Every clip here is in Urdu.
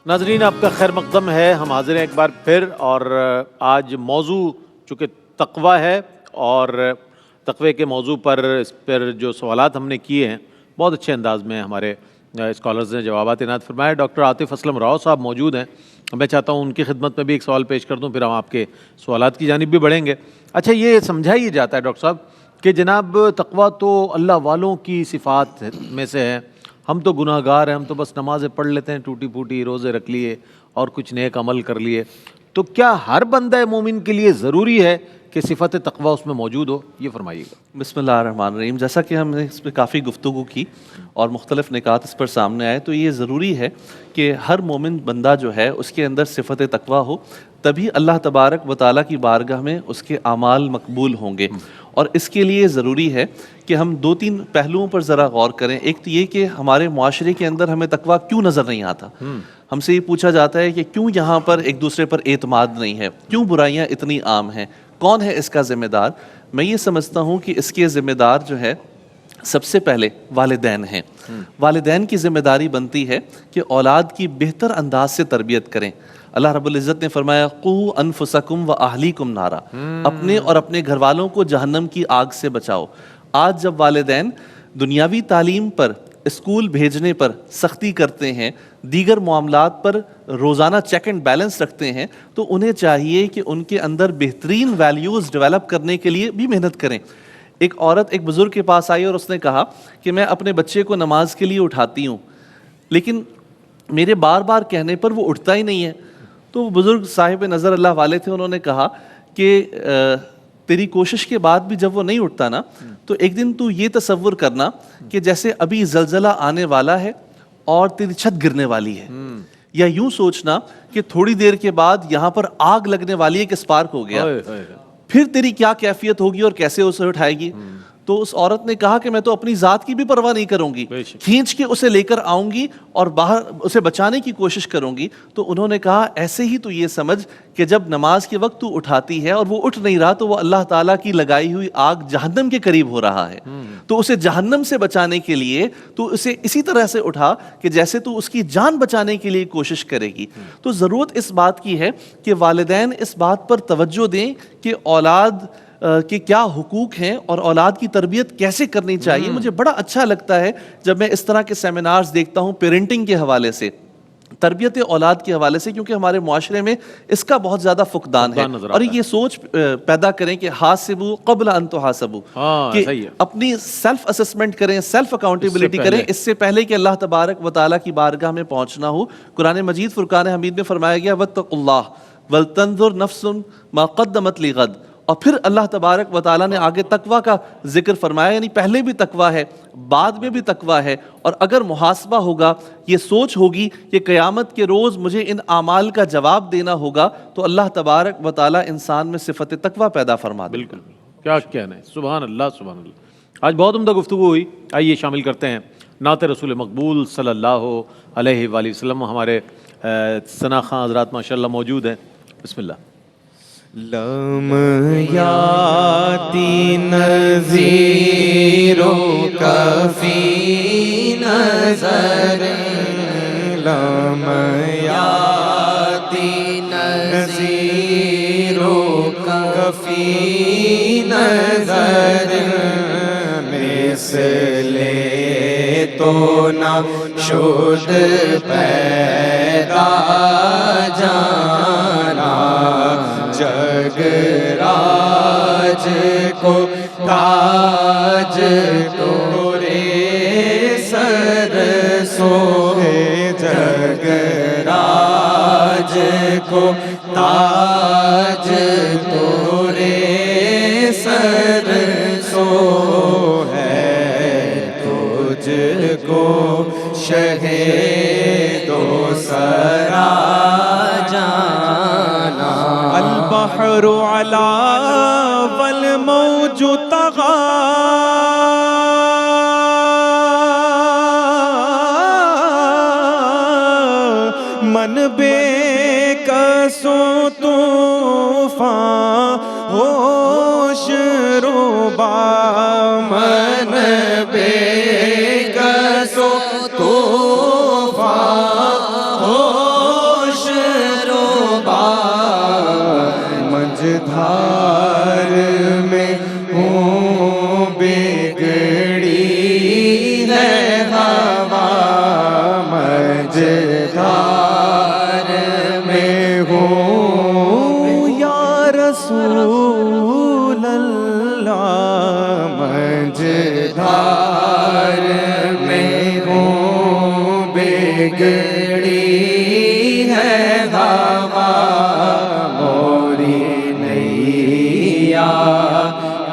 ناظرین آپ کا خیر مقدم ہے، ہم حاضر ہیں ایک بار پھر، اور آج موضوع چونکہ تقوی ہے، اور تقوی کے موضوع پر اس پر جو سوالات ہم نے کیے ہیں بہت اچھے انداز میں ہمارے اسکالرز نے جوابات عنایت فرمائے۔ ڈاکٹر عاطف اسلم راؤ صاحب موجود ہیں، میں چاہتا ہوں ان کی خدمت میں بھی ایک سوال پیش کر دوں، پھر ہم آپ کے سوالات کی جانب بھی بڑھیں گے۔ اچھا، یہ سمجھا ہی جاتا ہے ڈاکٹر صاحب کہ جناب تقوی تو اللہ والوں کی صفات میں سے ہے، ہم تو گناہ گار ہیں، ہم تو بس نمازیں پڑھ لیتے ہیں ٹوٹی پھوٹی، روزے رکھ لیے اور کچھ نیک عمل کر لیے، تو کیا ہر بندہ مومن کے لیے ضروری ہے کہ صفت تقوی اس میں موجود ہو؟ یہ فرمائیے گا۔ بسم اللہ الرحمن الرحیم۔ جیسا کہ ہم نے اس پہ کافی گفتگو کی اور مختلف نکات اس پر سامنے آئے، تو یہ ضروری ہے کہ ہر مومن بندہ جو ہے اس کے اندر صفت تقوی ہو، تبھی اللہ تبارک و تعالیٰ کی بارگاہ میں اس کے اعمال مقبول ہوں گے۔ اور اس کے لیے ضروری ہے کہ ہم دو تین پہلوؤں پر ذرا غور کریں۔ ایک تو یہ کہ ہمارے معاشرے کے اندر ہمیں تقوی کیوں نظر نہیں آتا؟ ہم سے یہ پوچھا جاتا ہے کہ کیوں یہاں پر ایک دوسرے پر اعتماد نہیں ہے، کیوں برائیاں اتنی عام ہیں، کون ہے اس کا ذمہ دار؟ میں یہ سمجھتا ہوں کہ اس کے ذمہ دار جو ہے سب سے پہلے والدین ہیں۔ والدین کی ذمہ داری بنتی ہے کہ اولاد کی بہتر انداز سے تربیت کریں۔ اللہ رب العزت نے فرمایا قُوا انفسکم وَأَہْلِیکُم نارا، اپنے اور اپنے گھر والوں کو جہنم کی آگ سے بچاؤ۔ آج جب والدین دنیاوی تعلیم پر، اسکول بھیجنے پر سختی کرتے ہیں، دیگر معاملات پر روزانہ چیک اینڈ بیلنس رکھتے ہیں، تو انہیں چاہیے کہ ان کے اندر بہترین ویلیوز ڈیولپ کرنے کے لیے بھی محنت کریں۔ ایک عورت ایک بزرگ کے پاس آئی اور اس نے کہا کہ میں اپنے بچے کو نماز کے لیے اٹھاتی ہوں، لیکن میرے بار بار کہنے پر وہ اٹھتا ہی نہیں ہے۔ تو وہ بزرگ صاحب نظر اللہ والے تھے، انہوں نے کہا کہ تیری کوشش کے بعد بھی جب وہ نہیں اٹھتا نا، تو ایک دن تو یہ تصور کرنا کہ جیسے ابھی زلزلہ آنے والا ہے اور تیری چھت گرنے والی ہے، یا یوں سوچنا کہ تھوڑی دیر کے بعد یہاں پر آگ لگنے والی ہے کہ اسپارک ہو گیا، پھر تیری کیا کیفیت ہوگی اور کیسے اسے اٹھائے گی؟ تو اس عورت نے کہا کہ میں تو اپنی ذات کی بھی پرواہ نہیں کروں گی، کھینچ کے اسے لے کر آؤں گی اور باہر اسے بچانے کی کوشش کروں گی۔ تو انہوں نے کہا ایسے ہی تو یہ سمجھ کہ جب نماز کے وقت تو اٹھاتی ہے اور وہ اٹھ نہیں رہا، تو وہ اللہ تعالیٰ کی لگائی ہوئی آگ جہنم کے قریب ہو رہا ہے، تو اسے جہنم سے بچانے کے لیے تو اسے اسی طرح سے اٹھا کہ جیسے تو اس کی جان بچانے کے لیے کوشش کرے گی۔ تو ضرورت اس بات کی ہے کہ والدین اس بات پر توجہ دیں کہ اولاد کہ کیا حقوق ہیں اور اولاد کی تربیت کیسے کرنی چاہیے۔ مجھے بڑا اچھا لگتا ہے جب میں اس طرح کے سیمینارز دیکھتا ہوں پیرنٹنگ کے حوالے سے، تربیت اولاد کے حوالے سے، کیونکہ ہمارے معاشرے میں اس کا بہت زیادہ فقدان ہے۔ اور یہ سوچ پیدا کریں کہ حاسبوا قبل ان تحاسبوا، کہ اپنی سیلف اسسمنٹ کریں، سیلف اکاؤنٹیبلٹی کریں اس سے پہلے کہ اللہ تبارک و تعالیٰ کی بارگاہ میں پہنچنا ہو۔ قرآن مجید فرقان حمید میں فرمایا گیا واتقوا اللہ ولتنظر نفس ما قدمت لغد، اور پھر اللہ تبارک و تعالیٰ نے آگے تقوی کا ذکر فرمایا، یعنی پہلے بھی تقوی ہے، بعد میں بھی تقوی ہے، اور اگر محاسبہ ہوگا، یہ سوچ ہوگی کہ قیامت کے روز مجھے ان اعمال کا جواب دینا ہوگا، تو اللہ تبارک و تعالیٰ انسان میں صفت تقوی پیدا فرما دے۔ بالکل، کیا کہنا ہے، سبحان اللہ سبحان اللہ۔ آج بہت عمدہ گفتگو ہوئی، آئیے شامل کرتے ہیں نعت رسول مقبول صلی اللہ علیہ وآلہ وسلم۔ ہمارے ثنا خاں حضرات ماشاءاللہ موجود ہیں، بسم اللہ۔ لم یاتی نذیر کفی نظر، لم یاتی نذیر کفی نظر، مثل تو نہ شد پیدا جانا، جگ راج کو تاج تورے سر سوہے، جگ راج کو تاج تورے سر سو ہے، تجھ کو شہ دو سرا جانا، البحر علا والموج طغا، من بے کسو طوفان ہوش روبا، من بے کسو طوفان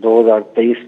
2023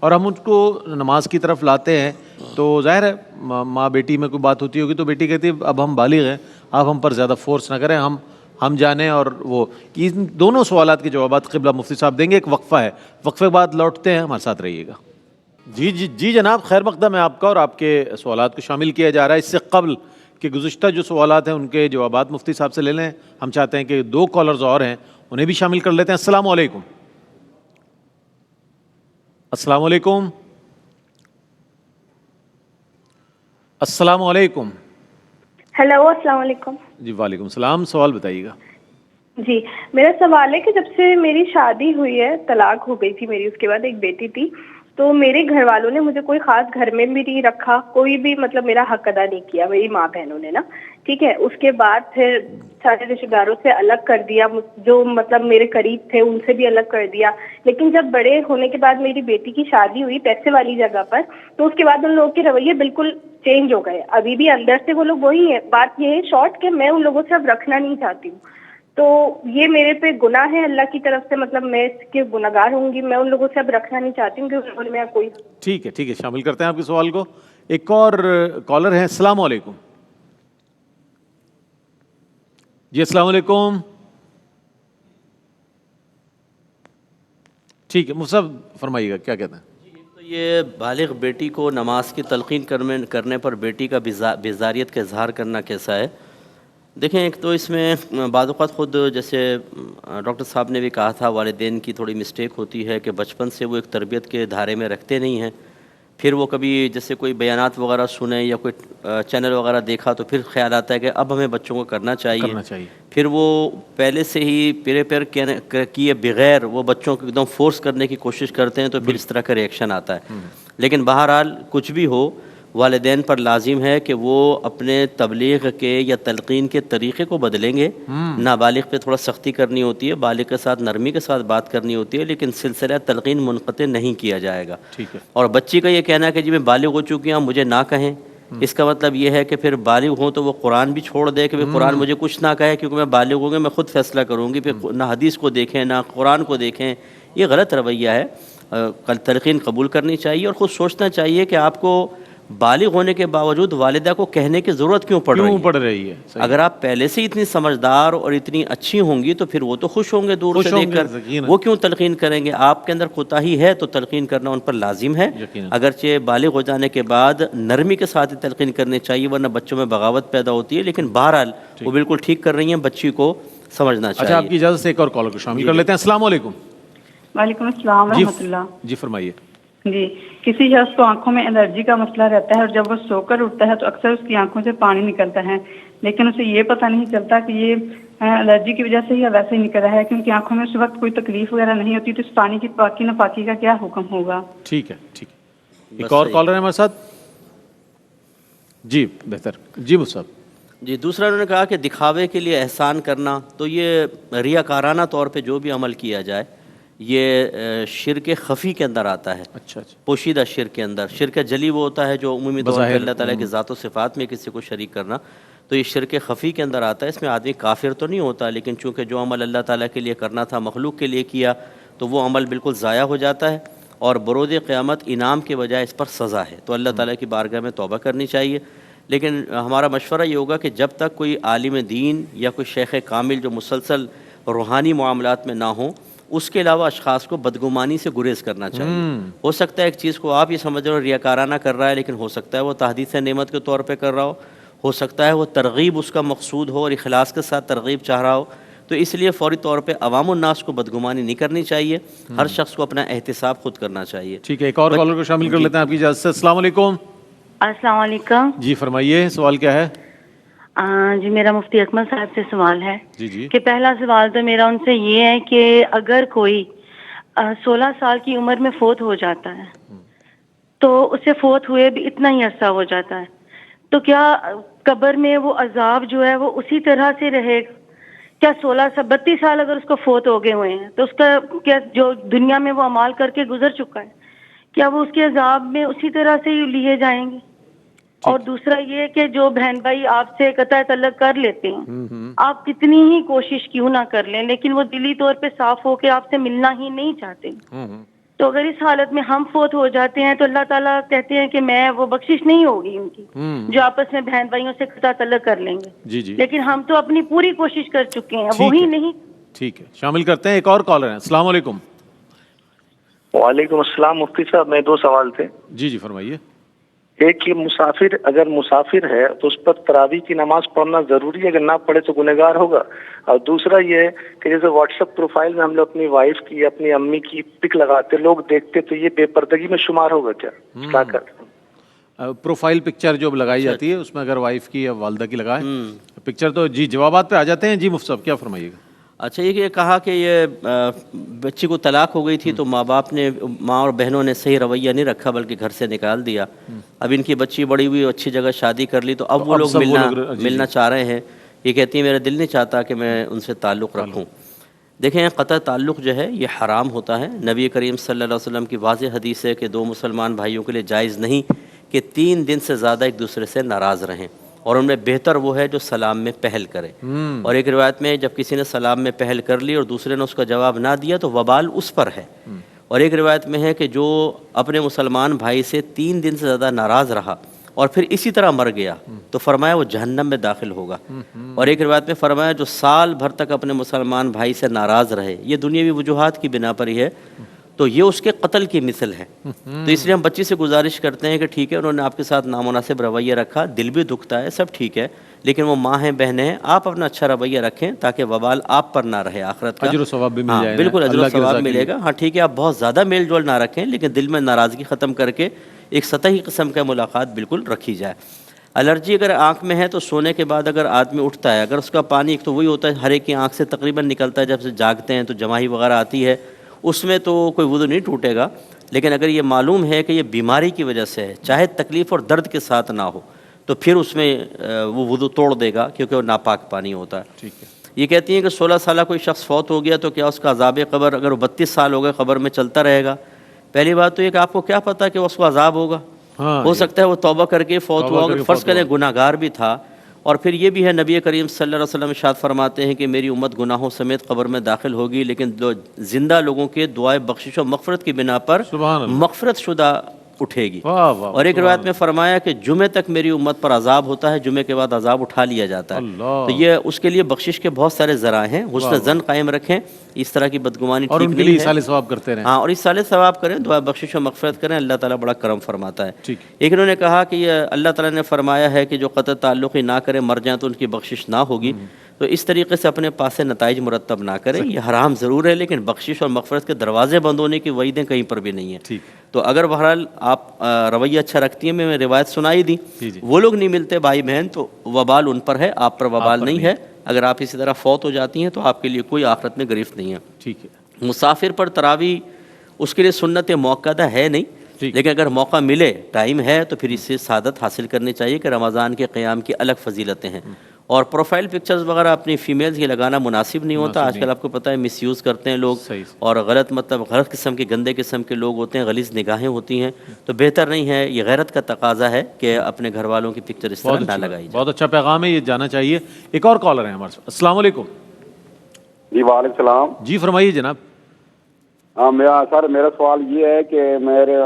اور ہم ان کو نماز کی طرف لاتے ہیں تو ظاہر ہے ماں بیٹی میں کوئی بات ہوتی ہوگی تو بیٹی کہتی ہے اب ہم بالغ ہیں، آپ ہم پر زیادہ فورس نہ کریں، ہم جانیں. اور وہ ان دونوں سوالات کے جوابات قبلہ مفتی صاحب دیں گے. ایک وقفہ ہے، وقفے کے بعد لوٹتے ہیں، ہمارے ساتھ رہیے گا. جی جناب، خیر مقدم ہے آپ کا، اور آپ کے سوالات کو شامل کیا جا رہا ہے. اس سے قبل کہ گزشتہ جو سوالات ہیں ان کے جوابات مفتی صاحب سے لے لیں، ہم چاہتے ہیں کہ 2 کالرز اور ہیں انہیں بھی شامل کر لیتے ہیں. السلام علیکم. السلام علیکم. السلام علیکم. ہیلو، السلام علیکم. جی وعلیکم السلام. سوال بتائیے گا. جی، میرا سوال ہے کہ جب سے میری شادی ہوئی ہے، طلاق ہو گئی تھی میری، اس کے بعد ایک بیٹی تھی، تو میرے گھر والوں نے مجھے کوئی خاص گھر میں بھی نہیں رکھا، کوئی بھی مطلب میرا حق ادا نہیں کیا، میری ماں بہنوں نے نا، ٹھیک ہے. اس کے بعد پھر سارے رشتے داروں سے الگ کر دیا، جو مطلب میرے قریب تھے ان سے بھی الگ کر دیا. لیکن جب بڑے ہونے کے بعد میری بیٹی کی شادی ہوئی پیسے والی جگہ پر، تو اس کے بعد ان لوگوں کے رویے بالکل چینج ہو گئے. ابھی بھی اندر سے وہ لوگ وہی ہیں. بات یہ ہے شارٹ کہ میں ان لوگوں سے اب رکھنا نہیں چاہتی ہوں. تو یہ میرے پہ گناہ ہے اللہ کی طرف سے، مطلب میں اس کے گناہگار ہوں گی. میں ان لوگوں سے اب رکھنا نہیں چاہتی ہوں کہ انہوں نے میرا کوئی. ٹھیک ہے شامل کرتے ہیں آپ کے سوال کو. ایک اور کالر ہے. السلام علیکم. جی السلام علیکم. ٹھیک ہے مصعب فرمائیے گا کیا کہتے ہیں. تو یہ بالغ بیٹی کو نماز کی تلقین کرنے پر بیٹی کا بیزاریت کا اظہار کرنا کیسا ہے؟ دیکھیں، ایک تو اس میں بعض اوقات خود جیسے ڈاکٹر صاحب نے بھی کہا تھا، والدین کی تھوڑی مسٹیک ہوتی ہے کہ بچپن سے وہ ایک تربیت کے دھارے میں رکھتے نہیں ہیں. پھر وہ کبھی جیسے کوئی بیانات وغیرہ سنیں یا کوئی چینل وغیرہ دیکھا تو پھر خیال آتا ہے کہ اب ہمیں بچوں کو کرنا چاہیے. پھر وہ پہلے سے ہی پیر کیے بغیر وہ بچوں کو ایک دم فورس کرنے کی کوشش کرتے ہیں، تو پھر اس طرح کا ریئیکشن آتا ہے. لیکن بہرحال کچھ بھی ہو، والدین پر لازم ہے کہ وہ اپنے تبلیغ کے یا تلقین کے طریقے کو بدلیں گے. نابالغ پہ تھوڑا سختی کرنی ہوتی ہے، بالغ کے ساتھ نرمی کے ساتھ بات کرنی ہوتی ہے، لیکن سلسلہ تلقین منقطع نہیں کیا جائے گا. اور بچی کا یہ کہنا ہے کہ جی میں بالغ ہو چکی ہوں مجھے نہ کہیں، اس کا مطلب یہ ہے کہ پھر بالغ ہوں تو وہ قرآن بھی چھوڑ دے کہ قرآن مجھے کچھ نہ کہے کیونکہ میں بالغ ہوں گی، میں خود فیصلہ کروں گی. پھر نہ حدیث کو دیکھیں نہ قرآن کو دیکھیں. یہ غلط رویہ ہے. تلقین قبول کرنی چاہیے اور خود سوچنا چاہیے کہ آپ کو بالغ ہونے کے باوجود والدہ کو کہنے کی ضرورت کیوں پڑ رہی ہے. اگر آپ پہلے سے اتنی سمجھدار اور اتنی اچھی ہوں گی تو پھر وہ تو خوش ہوں گے دور سے دیکھ کر، وہ کیوں تلقین کریں گے؟ آپ کے اندر کوتاہی ہے تو تلقین کرنا ان پر لازم ہے. اگرچہ بالغ ہو جانے کے بعد نرمی کے ساتھ تلقین کرنی چاہیے، ورنہ بچوں میں بغاوت پیدا ہوتی ہے. لیکن بہرحال وہ بالکل ٹھیک کر رہی ہیں، بچی کو سمجھنا چاہیے. اچھا آپ کی اجازت سے ایک اور کالر کو شامل کر لیتے ہیں. السلام علیکم. وعلیکم السلام ورحمۃ اللہ. جی فرمائیے. جی، کسی شخص کو آنکھوں میں الرجی کا مسئلہ رہتا ہے اور جب وہ سو کر اٹھتا ہے تو اکثر اس کی آنکھوں سے پانی نکلتا ہے، لیکن اسے یہ پتہ نہیں چلتا کہ یہ الرجی کی وجہ سے ہی ویسے ہی نکل رہا ہے، کیونکہ آنکھوں میں اس وقت کوئی تکلیف وغیرہ نہیں ہوتی. تو اس پانی کی پاکی ناپاکی کا کیا حکم ہوگا؟ ٹھیک ہے. ایک اور کالر ہے ہمارے ساتھ. جی بہتر. جی مصعب. جی، دوسرا انہوں نے کہا کہ دکھاوے کے لیے احسان کرنا، تو یہ ریاکارانہ طور پہ جو بھی عمل کیا جائے یہ شرک خفی کے اندر آتا ہے. اچھا. پوشیدہ شرک کے اندر. شرک جلی وہ ہوتا ہے جو عمومی طور پر اللہ تعالیٰ کی ذات و صفات میں کسی کو شریک کرنا، تو یہ شرک خفی کے اندر آتا ہے. اس میں آدمی کافر تو نہیں ہوتا، لیکن چونکہ جو عمل اللہ تعالیٰ کے لیے کرنا تھا مخلوق کے لیے کیا تو وہ عمل بالکل ضائع ہو جاتا ہے، اور بروز قیامت انعام کے بجائے اس پر سزا ہے. تو اللہ تعالیٰ کی بارگاہ میں توبہ کرنی چاہیے. لیکن ہمارا مشورہ یہ ہوگا کہ جب تک کوئی عالم دین یا کوئی شیخ کامل جو مسلسل روحانی معاملات میں نہ ہوں، اس کے علاوہ اشخاص کو بدگمانی سے گریز کرنا چاہیے. ہو سکتا ہے ایک چیز کو آپ یہ سمجھ رہے ہو ریاکارانہ کر رہا ہے، لیکن ہو سکتا ہے وہ تحدیث نعمت کے طور پہ کر رہا ہو سکتا ہے وہ ترغیب اس کا مقصود ہو اور اخلاص کے ساتھ ترغیب چاہ رہا ہو. تو اس لیے فوری طور پہ عوام الناس کو بدگمانی نہیں کرنی چاہیے. ہر شخص کو اپنا احتساب خود کرنا چاہیے. ٹھیک ہے، ایک اور کالر کو شامل کر لیتے ہیں آپ کی اجازت سے. السلام علیکم. السلام علیکم. جی فرمائیے، سوال کیا ہے؟ جی میرا مفتی اکمل صاحب سے سوال ہے. جی. کہ پہلا سوال تو میرا ان سے یہ ہے کہ اگر کوئی 16 سال کی عمر میں فوت ہو جاتا ہے تو اسے فوت ہوئے بھی اتنا ہی عرصہ ہو جاتا ہے، تو کیا قبر میں وہ عذاب جو ہے وہ اسی طرح سے رہے گا؟ کیا 32 سال اگر اس کو فوت ہو گئے ہوئے ہیں تو اس کا کیا جو دنیا میں وہ اعمال کر کے گزر چکا ہے، کیا وہ اس کے عذاب میں اسی طرح سے ہی لیے جائیں گے؟ اور دوسرا یہ کہ جو بہن بھائی آپ سے قطع تعلق کر لیتے ہیں، آپ کتنی ہی کوشش کیوں نہ کر لیں لیکن وہ دلی طور پہ صاف ہو کے آپ سے ملنا ہی نہیں چاہتے، تو اگر اس حالت میں ہم فوت ہو جاتے ہیں تو اللہ تعالیٰ کہتے ہیں کہ میں وہ بخشش نہیں ہوگی ان کی جو آپس میں بہن بھائیوں سے قطع تعلق کر لیں گے. جی جی لیکن ہم تو اپنی پوری کوشش کر چکے ہیں, ٹھیک وہی ہے. نہیں. ٹھیک ہے, شامل کرتے ہیں. ایک اور کالر ہیں. السلام علیکم. وعلیکم السلام مفتی صاحب, میں 2 سوال تھے. جی جی فرمائیے. ایک کہ مسافر اگر مسافر ہے تو اس پر تراویح کی نماز پڑھنا ضروری ہے, اگر نہ پڑھے تو گنہگار ہوگا. اور دوسرا یہ ہے کہ جیسے واٹس ایپ پروفائل میں ہم لوگ اپنی وائف کی اپنی امی کی پک لگاتے, لوگ دیکھتے, تو یہ بے پردگی میں شمار ہوگا کیا کرتے ہیں؟ پروفائل پکچر جو لگائی جاتی ہے اس میں اگر وائف کی یا والدہ کی لگائیں پکچر تو جی جوابات پہ آ جاتے ہیں. جی مفتی صاحب کیا فرمائیے گا؟ اچھا, یہ کہا کہ یہ بچی کو طلاق ہو گئی تھی تو ماں باپ نے, ماں اور بہنوں نے صحیح رویہ نہیں رکھا بلکہ گھر سے نکال دیا. اب ان کی بچی بڑی ہوئی, اچھی جگہ شادی کر لی, تو اب وہ لوگ ملنا چاہ رہے ہیں. یہ کہتی ہیں میرا دل نہیں چاہتا کہ میں ان سے تعلق رکھوں. دیکھیں, قطع تعلق جو ہے یہ حرام ہوتا ہے. نبی کریم صلی اللہ علیہ وسلم کی واضح حدیث ہے کہ 2 مسلمان بھائیوں کے لیے جائز نہیں کہ 3 دن سے زیادہ ایک دوسرے سے ناراض رہیں, اور ان میں بہتر وہ ہے جو سلام میں پہل کرے. اور ایک روایت میں جب کسی نے سلام میں پہل کر لی اور دوسرے نے اس کا جواب نہ دیا تو وبال اس پر ہے. اور ایک روایت میں ہے کہ جو اپنے مسلمان بھائی سے 3 دن سے زیادہ ناراض رہا اور پھر اسی طرح مر گیا تو فرمایا وہ جہنم میں داخل ہوگا. اور ایک روایت میں فرمایا جو سال بھر تک اپنے مسلمان بھائی سے ناراض رہے, یہ دنیاوی وجوہات کی بنا پر ہی ہے, تو یہ اس کے قتل کی مثل ہے. تو اس لیے ہم بچی سے گزارش کرتے ہیں کہ ٹھیک ہے انہوں نے آپ کے ساتھ نامناسب رویہ رکھا, دل بھی دکھتا ہے, سب ٹھیک ہے, لیکن وہ ماں ہیں, بہنیں ہیں, آپ اپنا اچھا رویہ رکھیں تاکہ وبال آپ پر نہ رہے آخرت کا. اجر و ثواب بھی مل جائے. بالکل اجر و ثواب ملے گا. ہاں ٹھیک ہے, آپ بہت زیادہ میل جول نہ رکھیں, لیکن دل میں ناراضگی ختم کر کے ایک سطحی قسم کا ملاقات بالکل رکھی جائے. الرجی اگر آنکھ میں ہے تو سونے کے بعد اگر آدمی اٹھتا ہے, اگر اس کا پانی ایک تو وہی ہوتا ہے ہر ایک کی آنکھ سے تقریباً نکلتا ہے, جب سے جاگتے ہیں تو جماہی وغیرہ آتی ہے, اس میں تو کوئی وضو نہیں ٹوٹے گا. لیکن اگر یہ معلوم ہے کہ یہ بیماری کی وجہ سے ہے, چاہے تکلیف اور درد کے ساتھ نہ ہو, تو پھر اس میں وہ وضو توڑ دے گا کیونکہ وہ ناپاک پانی ہوتا ہے. ٹھیک ہے. یہ کہتی ہیں کہ 16 سالہ کوئی شخص فوت ہو گیا تو کیا اس کا عذاب قبر اگر وہ 32 سال ہو گئے قبر میں چلتا رہے گا؟ پہلی بات تو یہ کہ آپ کو کیا پتہ کہ اس کو عذاب ہوگا. ہو سکتا ہے وہ توبہ کر کے فوت ہوا, اگر فرض کریں گناہ گار بھی تھا. اور پھر یہ بھی ہے, نبی کریم صلی اللہ علیہ وسلم ارشاد فرماتے ہیں کہ میری امت گناہوں سمیت قبر میں داخل ہوگی, لیکن زندہ لوگوں کے دعائے بخشش و مغفرت کی بنا پر مغفرت شدہ اٹھے گی. اور ایک روایت میں فرمایا کہ جمعے تک میری امت پر عذاب ہوتا ہے, جمعے کے بعد عذاب اٹھا لیا جاتا ہے. تو یہ اس کے لیے بخشش کے بہت سارے ذرائع ہیں. حسن ظن قائم رکھیں, اس طرح کی بدگمانی ٹھیک نہیں ہے, اور ان کے لیے ایصال ثواب کرتے رہیں. ہاں, اور ایصال ثواب کریں, دعا بخشش و مغفرت کریں, اللہ تعالیٰ بڑا کرم فرماتا ہے. ایک انہوں نے کہا کہ یہ اللہ تعالیٰ نے فرمایا ہے کہ جو قطع تعلق ہی نہ کرے مر جائیں تو ان کی بخشش نہ ہوگی. تو اس طریقے سے اپنے پاس سے نتائج مرتب نہ کریں. یہ حرام ضرور ہے, لیکن بخشش اور مغفرت کے دروازے بند ہونے کی وعیدیں کہیں پر بھی نہیں ہیں. تو اگر بہرحال آپ رویہ اچھا رکھتی ہیں, میں روایت سنائی دی, وہ لوگ نہیں ملتے بھائی بہن, تو وبال ان پر ہے, آپ پر وبال نہیں ہے. اگر آپ اسی طرح فوت ہو جاتی ہیں تو آپ کے لیے کوئی آخرت میں گرفت نہیں ہے. ٹھیک ہے. مسافر پر تراویح اس کے لیے سنت موقعہ ہے نہیں, لیکن اگر موقع ملے, ٹائم ہے, تو پھر اس سے سعادت حاصل کرنی چاہیے کہ رمضان کے قیام کی الگ فضیلتیں ہیں. اور پروفائل پکچرز وغیرہ اپنی فیمیلز کی لگانا مناسب نہیں ہوتا. آج کل آپ کو پتہ ہے مس یوز کرتے ہیں لوگ, اور غلط قسم کے گندے قسم کے لوگ ہوتے ہیں, غلیظ نگاہیں ہوتی ہیں. تو بہتر نہیں ہے, یہ غیرت کا تقاضا ہے کہ اپنے گھر والوں کی پکچر اس طرح نہ لگائی جائے. بہت اچھا پیغام ہے, یہ جانا چاہیے. ایک اور کالر ہیں ہمارے ساتھ. السلام علیکم. جی وعلیکم السلام. جی فرمائیے جناب. ہاں میرا سوال یہ ہے کہ میرے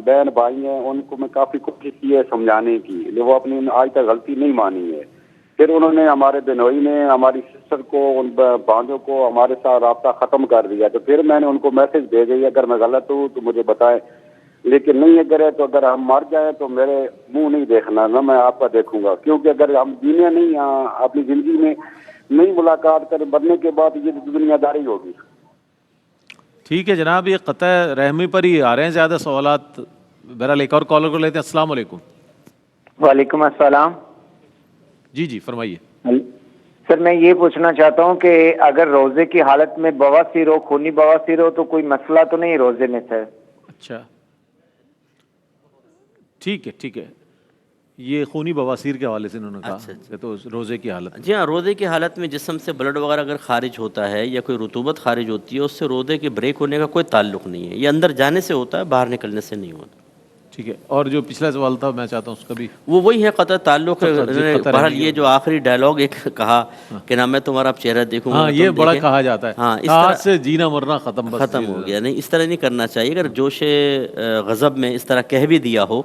بہن بھائی ہیں, ان کو میں کافی کوشش کی ہے سمجھانے کی, لیکن وہ اپنی آج تک غلطی نہیں مانی ہے. پھر انہوں نے, ہمارے بہنوئی نے ہماری سسٹر کو, ان بھانجوں کو ہمارے ساتھ رابطہ ختم کر دیا. تو پھر میں نے ان کو میسج بھیجے, اگر میں غلط ہوں تو مجھے بتائیں, لیکن نہیں اگر ہے تو اگر ہم مر جائیں تو میرے منہ نہیں دیکھنا, نہ میں آپ کا دیکھوں گا, کیونکہ اگر ہم جینے نہیں اپنی زندگی میں نہیں ملاقات کریں, مرنے کے بعد یہ دنیا داری ہوگی. ٹھیک ہے جناب, یہ قطع رحمی پر ہی آ رہے ہیں زیادہ سوالات. بہرحال ایک اور کالر کو لیتے ہیں. السلام علیکم. وعلیکم السلام. جی جی فرمائیے. سر میں یہ پوچھنا چاہتا ہوں کہ اگر روزے کی حالت میں بواسیر ہو, خونی بواسیر ہو, تو کوئی مسئلہ تو نہیں روزے میں سر؟ اچھا ٹھیک ہے, ٹھیک ہے. یہ خونی بواسیر کے حوالے سے انہوں نے کہا کہ تو روزے کی حالت. جی ہاں, روزے کی حالت میں جسم سے بلڈ وغیرہ اگر خارج ہوتا ہے یا کوئی رطوبت خارج ہوتی ہے, اس سے روزے کے بریک ہونے کا کوئی تعلق نہیں ہے. یہ اندر جانے سے ہوتا ہے, باہر نکلنے سے نہیں ہوتا. ٹھیک ہے. اور جو پچھلا سوال تھا میں چاہتا ہوں اس کا بھی وہ وہی ہے قطع تعلق. بہرحال یہ جو آخری ڈائلاگ ایک کہا کہ نہ میں تمہارا اب چہرہ دیکھوں گا, ہاں یہ بڑا کہا جاتا ہے, ہاں اس آج طرح سے جینا مرنا ختم, بس ختم ہو گیا. نہیں, اس طرح نہیں کرنا چاہیے. اگر جوش غضب میں اس طرح کہہ بھی دیا ہو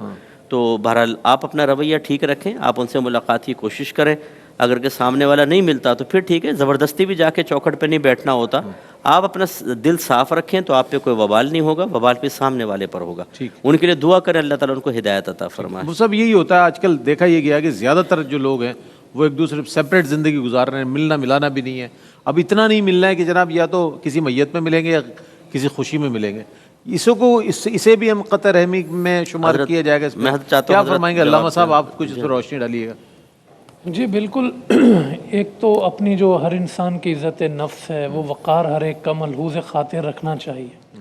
تو بہرحال آپ اپنا رویہ ٹھیک رکھیں, آپ ان سے ملاقات کی کوشش کریں. اگر کہ سامنے والا نہیں ملتا تو پھر ٹھیک ہے, زبردستی بھی جا کے چوکھٹ پہ نہیں بیٹھنا ہوتا. آپ اپنا دل صاف رکھیں تو آپ پہ کوئی وبال نہیں ہوگا, وبال پہ سامنے والے پر ہوگا. ان کے لیے دعا کریں, اللہ تعالیٰ ان کو ہدایت عطا فرمائے. وہ سب یہی ہوتا ہے آج کل, دیکھا یہ گیا کہ زیادہ تر جو لوگ ہیں وہ ایک دوسرے سیپریٹ زندگی گزار رہے ہیں, ملنا ملانا بھی نہیں ہے. اب اتنا نہیں ملنا ہے کہ جناب یا تو کسی میت میں ملیں گے یا کسی خوشی میں ملیں گے. اسے بھی ہم قطع رحمی میں شمار کیا جائے گا. کیا فرمائیں گے علامہ صاحب, آپ کچھ اس پہ روشنی ڈالیے گا. جی بالکل. ایک تو اپنی جو ہر انسان کی عزت نفس ہے وہ وقار ہر ایک کا ملحوظ خاطر رکھنا چاہیے.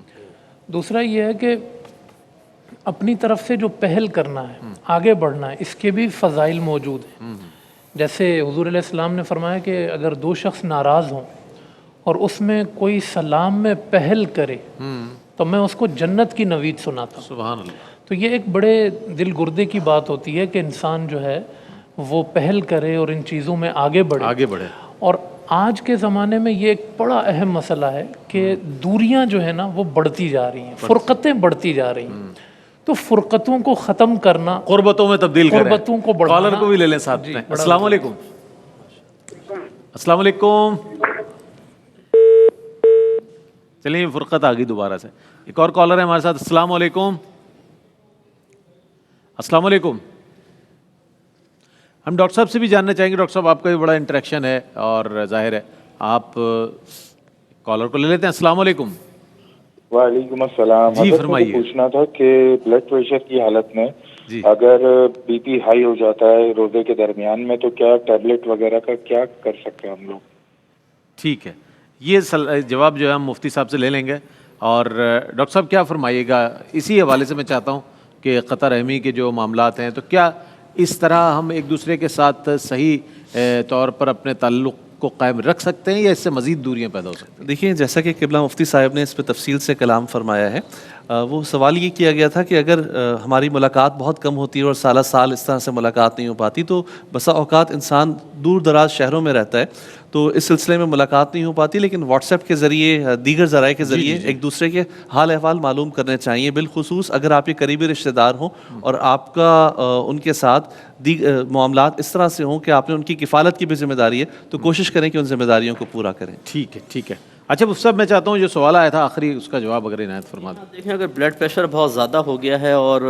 دوسرا یہ ہے کہ اپنی طرف سے جو پہل کرنا ہے, آگے بڑھنا ہے, اس کے بھی فضائل موجود ہیں. جیسے حضور علیہ السلام نے فرمایا کہ اگر دو شخص ناراض ہوں اور اس میں کوئی سلام میں پہل کرے تو میں اس کو جنت کی نوید سناتا ہوں. سبحان اللہ. تو یہ ایک بڑے دل گردے کی بات ہوتی ہے کہ انسان جو ہے وہ پہل کرے اور ان چیزوں میں آگے بڑھے. اور آج کے زمانے میں یہ ایک بڑا اہم مسئلہ ہے کہ دوریاں جو ہے نا وہ بڑھتی جا رہی ہیں, فرقتیں بڑھتی جا رہی ہیں. تو فرقتوں کو ختم کرنا, قربتوں میں تبدیل کریں, قربتوں کو بڑھانا. کالر کو بھی لے لیں ساتھ میں. السلام علیکم. السلام علیکم. چلیے فرقت آ گئی دوبارہ سے. ایک اور کالر ہے ہمارے ساتھ. السلام علیکم. السلام علیکم. ہم ڈاکٹر صاحب سے بھی جاننا چاہیں گے. ڈاکٹر صاحب آپ کا بھی بڑا انٹریکشن ہے اور ظاہر ہے آپ کالر کو لے لیتے ہیں. السلام علیکم. وعلیکم السلام. جی فرمائیے. پوچھنا تھا کہ بلڈ پریشر کی حالت میں اگر بی پی ہائی ہو جاتا ہے روزے کے درمیان میں تو کیا ٹیبلٹ وغیرہ کا کیا کر سکتے ہیں ہم لوگ؟ ٹھیک ہے, یہ جواب جو ہے ہم مفتی صاحب سے لے لیں گے. اور ڈاکٹر صاحب کیا فرمائیے گا اسی حوالے سے. میں چاہتا ہوں کہ قطع رحمی کے جو معاملات ہیں تو کیا اس طرح ہم ایک دوسرے کے ساتھ صحیح طور پر اپنے تعلق کو قائم رکھ سکتے ہیں یا اس سے مزید دوریاں پیدا ہو سکتی ہیں؟ دیکھیں, جیسا کہ قبلہ مفتی صاحب نے اس پہ تفصیل سے کلام فرمایا ہے, وہ سوال یہ کیا گیا تھا کہ اگر ہماری ملاقات بہت کم ہوتی ہے اور سالہ سال اس طرح سے ملاقات نہیں ہو پاتی تو بسا اوقات انسان دور دراز شہروں میں رہتا ہے تو اس سلسلے میں ملاقات نہیں ہو پاتی, لیکن واٹس ایپ کے ذریعے, دیگر ذرائع کے ذریعے ایک دوسرے کے حال احوال معلوم کرنے چاہیے. بالخصوص اگر آپ کے قریبی رشتہ دار ہوں اور آپ کا ان کے ساتھ معاملات اس طرح سے ہوں کہ آپ نے ان کی کفالت کی بھی ذمہ داری ہے تو کوشش کریں کہ ان ذمہ داریوں کو پورا کریں. ٹھیک ہے, ٹھیک ہے. اچھا مفتی صاحب, میں چاہتا ہوں جو سوال آیا تھا آخری اس کا جواب اگر عنایت فرما دیں. دیکھیں, اگر بلڈ پریشر بہت زیادہ ہو گیا ہے اور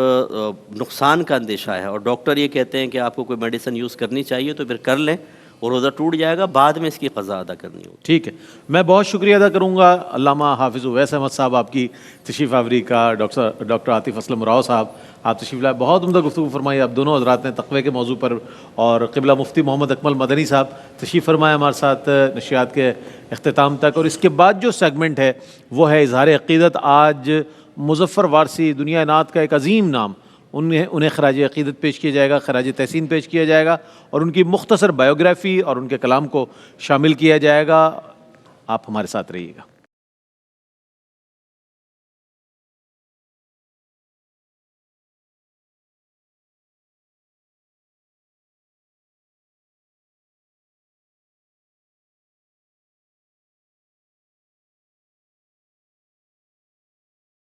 نقصان کا اندیشہ ہے اور ڈاکٹر یہ کہتے ہیں کہ آپ کو کوئی میڈیسن یوز کرنی چاہیے تو پھر کر لیں, اور روزہ ٹوٹ جائے گا, بعد میں اس کی قضا ادا کرنی ہوگی. ٹھیک ہے, میں بہت شکریہ ادا کروں گا علامہ حافظ اویس احمد صاحب آپ کی تشریف آوری کا. ڈاکٹر عاطف اسلم راؤ صاحب آپ تشریف لائے, بہت عمدہ گفتگو فرمائی آپ دونوں حضرات نے تقوی کے موضوع پر. اور قبلہ مفتی محمد اکمل مدنی صاحب تشریف فرمائے ہمارے ساتھ نشریات کے اختتام تک. اور اس کے بعد جو سیگمنٹ ہے وہ ہے اظہار عقیدت. آج مظفر وارثی دنیا نعت کا ایک عظیم نام, انہیں خراج عقیدت پیش کیا جائے گا, خراج تحسین پیش کیا جائے گا اور ان کی مختصر بایوگرافی اور ان کے کلام کو شامل کیا جائے گا. آپ ہمارے ساتھ رہیے گا.